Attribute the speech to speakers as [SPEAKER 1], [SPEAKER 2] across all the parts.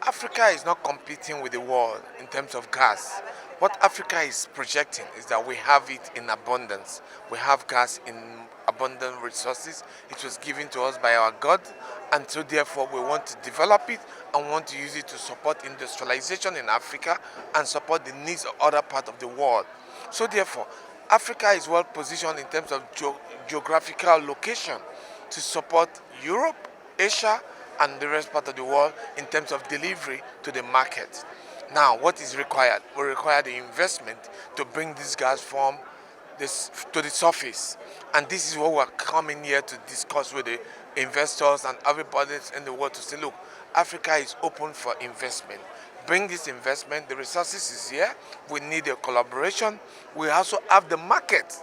[SPEAKER 1] Africa is not competing with the world in terms of gas. What Africa is projecting is that we have it in abundance. We have gas in abundant resources. It was given to us by our God, and so therefore we want to develop it and want to use it to support industrialization in Africa and support the needs of other parts of the world. So therefore, Africa is well positioned in terms of geographical location to support Europe, Asia, and the rest part of the world in terms of delivery to the market. Now, what is required? We require the investment to bring this gas from this to the surface, and this is what we're coming here to discuss with the investors and everybody in the world to say, look, Africa is open for investment. Bring this investment. The resources is here. We need a collaboration. We also have the market.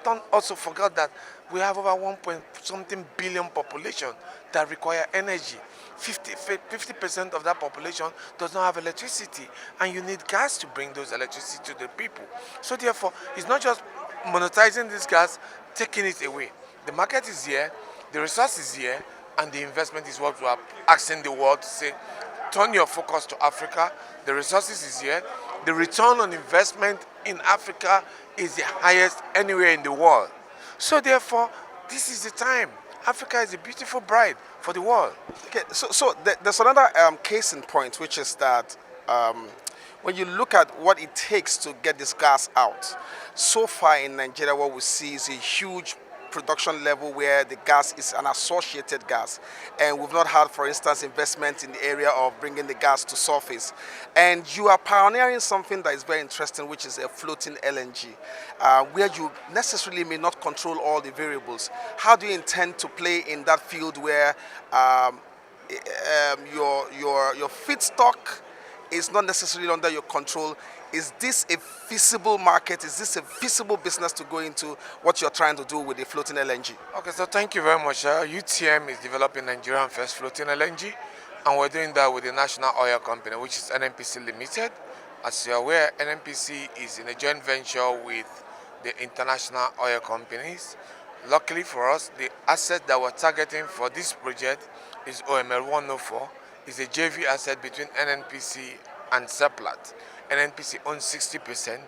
[SPEAKER 1] Don't also forget that we have over 1 point something billion population that require energy. 50% of that population does not have electricity, and you need gas to bring those electricity to the people. So therefore, it's not just monetizing this gas, taking it away. The market is here, the resource is here, and the investment is what we are asking the world to say. Turn your focus to Africa. The resources is here. The return on investment in Africa is the highest anywhere in the world. So therefore, this is the time. Africa is a beautiful bride for the world.
[SPEAKER 2] Okay, so there's another case in point, which is that when you look at what it takes to get this gas out, so far in Nigeria, what we see is a huge production level where the gas is an associated gas, and we've not had, for instance, investment in the area of bringing the gas to surface. And you are pioneering something that is very interesting, which is a floating LNG, where you necessarily may not control all the variables. How do you intend to play in that field where your feedstock is not necessarily under your control? Is this a feasible market? Is this a feasible business to go into, what you're trying to do with the floating LNG?
[SPEAKER 1] Okay, so thank you very much. UTM is developing Nigerian first floating LNG, and we're doing that with the National Oil Company, which is NNPC Limited. As you're aware, NNPC is in a joint venture with the international oil companies. Luckily for us, the asset that we're targeting for this project is OML 104. It's a JV asset between NNPC and Seplat. NNPC owns 60%,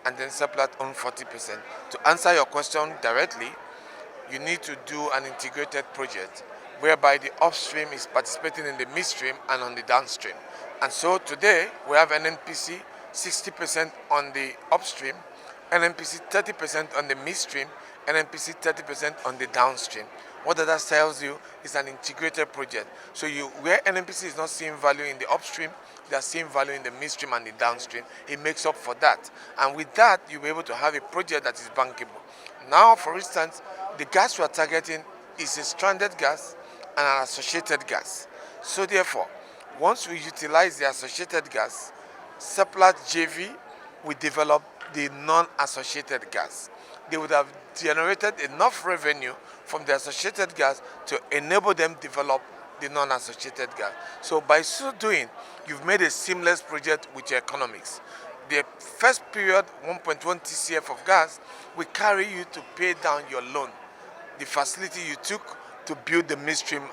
[SPEAKER 1] and then Seplat owns 40%. To answer your question directly, you need to do an integrated project whereby the upstream is participating in the midstream and on the downstream. And so today, we have NNPC 60% on the upstream, NNPC 30% on the midstream, NNPC 30% on the downstream. What that tells you is an integrated project. So where NNPC is not seeing value in the upstream, they are seeing value in the midstream and the downstream. It makes up for that. And with that, you'll be able to have a project that is bankable. Now, for instance, the gas we are targeting is a stranded gas and an associated gas. So therefore, once we utilize the associated gas, Seplat JV will develop the non-associated gas. They would have generated enough revenue from the associated gas to enable them develop the non-associated gas. So by so doing, you've made a seamless project with your economics. The first period, 1.1 TCF of gas, will carry you to pay down your loan, the facility you took to build the midstream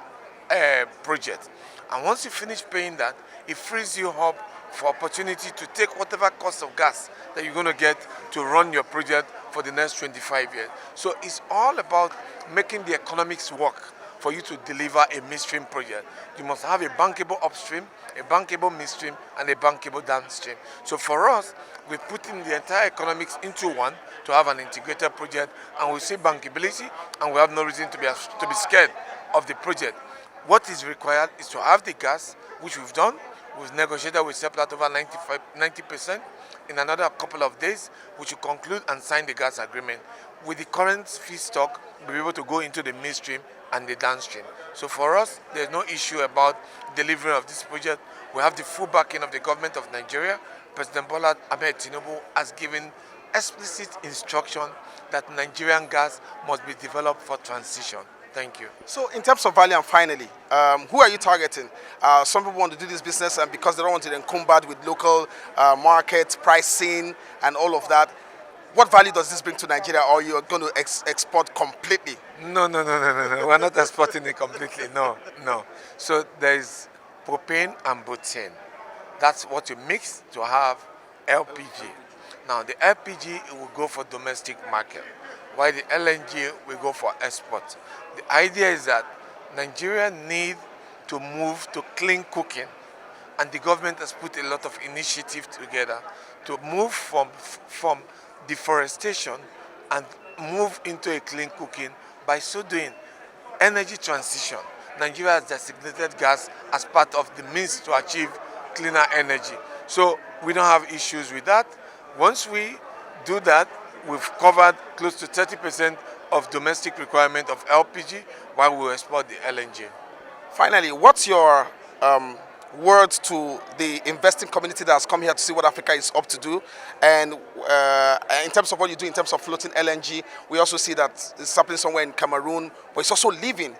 [SPEAKER 1] project. And once you finish paying that, it frees you up for opportunity to take whatever cost of gas that you're going to get to run your project for the next 25 years. So it's all about making the economics work for you to deliver a midstream project. You must have a bankable upstream, a bankable midstream, and a bankable downstream. So for us, we're putting the entire economics into one to have an integrated project, and we see bankability, and we have no reason to be scared of the project. What is required is to have the gas, which we've done. We've negotiated with Seplat over 90%. In another couple of days, we should conclude and sign the gas agreement. With the current feedstock, we'll be able to go into the midstream and the downstream. So for us, there's no issue about delivery of this project. We have the full backing of the government of Nigeria. President Bola Ahmed Tinubu has given explicit instruction that Nigerian gas must be developed for transition. Thank you.
[SPEAKER 2] So in terms of value, and finally, who are you targeting? Some people want to do this business, and because they don't want to encumbered with local markets, pricing, and all of that, what value does this bring to Nigeria, or you're going to export completely?
[SPEAKER 1] No. We're not exporting it completely. No. So there is propane and butane. That's what you mix to have LPG. Now the LPG will go for domestic market, while the LNG will go for export. The idea is that Nigeria need to move to clean cooking, and the government has put a lot of initiatives together to move from deforestation and move into a clean cooking. By so doing, energy transition, Nigeria has designated gas as part of the means to achieve cleaner energy. So we don't have issues with that. Once we do that, we've covered close to 30% of domestic requirement of LPG while we export the LNG.
[SPEAKER 2] Finally, what's your words to the investing community that has come here to see what Africa is up to do? And in terms of what you do in terms of floating LNG, we also see that it's happening somewhere in Cameroon, but it's also living.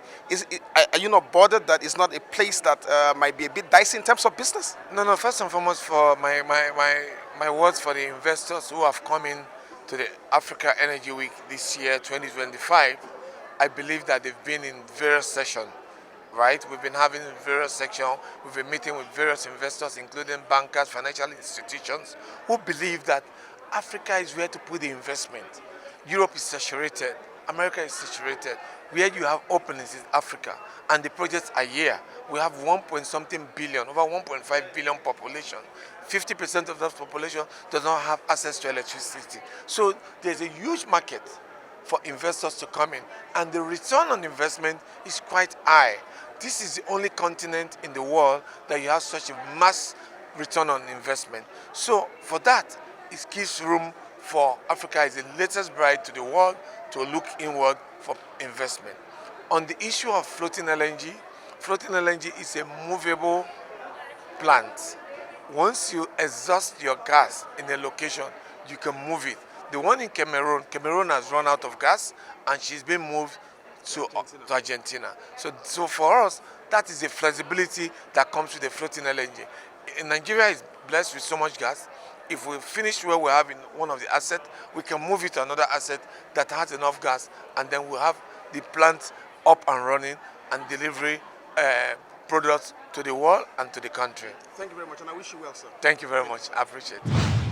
[SPEAKER 2] Are you not bothered that it's not a place that might be a bit dicey in terms of business?
[SPEAKER 1] No. First and foremost, for my words for the investors who have come in to the Africa Energy Week this year, 2025, I believe that they've been in various sessions. Right, we've been having various sections, we've been meeting with various investors, including bankers, financial institutions, who believe that Africa is where to put the investment. Europe is saturated, America is saturated. Where you have openings is Africa, and the projects are here. We have 1 point something billion, over 1.5 billion population. 50% of that population does not have access to electricity. So there's a huge market for investors to come in, and the return on investment is quite high. This is the only continent in the world that you have such a mass return on investment. So for that, it gives room for Africa as the latest bride to the world to look inward for investment. On the issue of floating LNG is a movable plant. Once you exhaust your gas in a location, you can move it. The one in Cameroon has run out of gas, and she's been moved to Argentina. So for us, that is the flexibility that comes with the floating LNG. In Nigeria is blessed with so much gas. If we finish where we have in one of the assets, we can move it to another asset that has enough gas, and then we'll have the plant up and running and delivery products to the world and to the country.
[SPEAKER 2] Thank you very much, and I wish you well, sir.
[SPEAKER 1] Thank you very much. I appreciate it.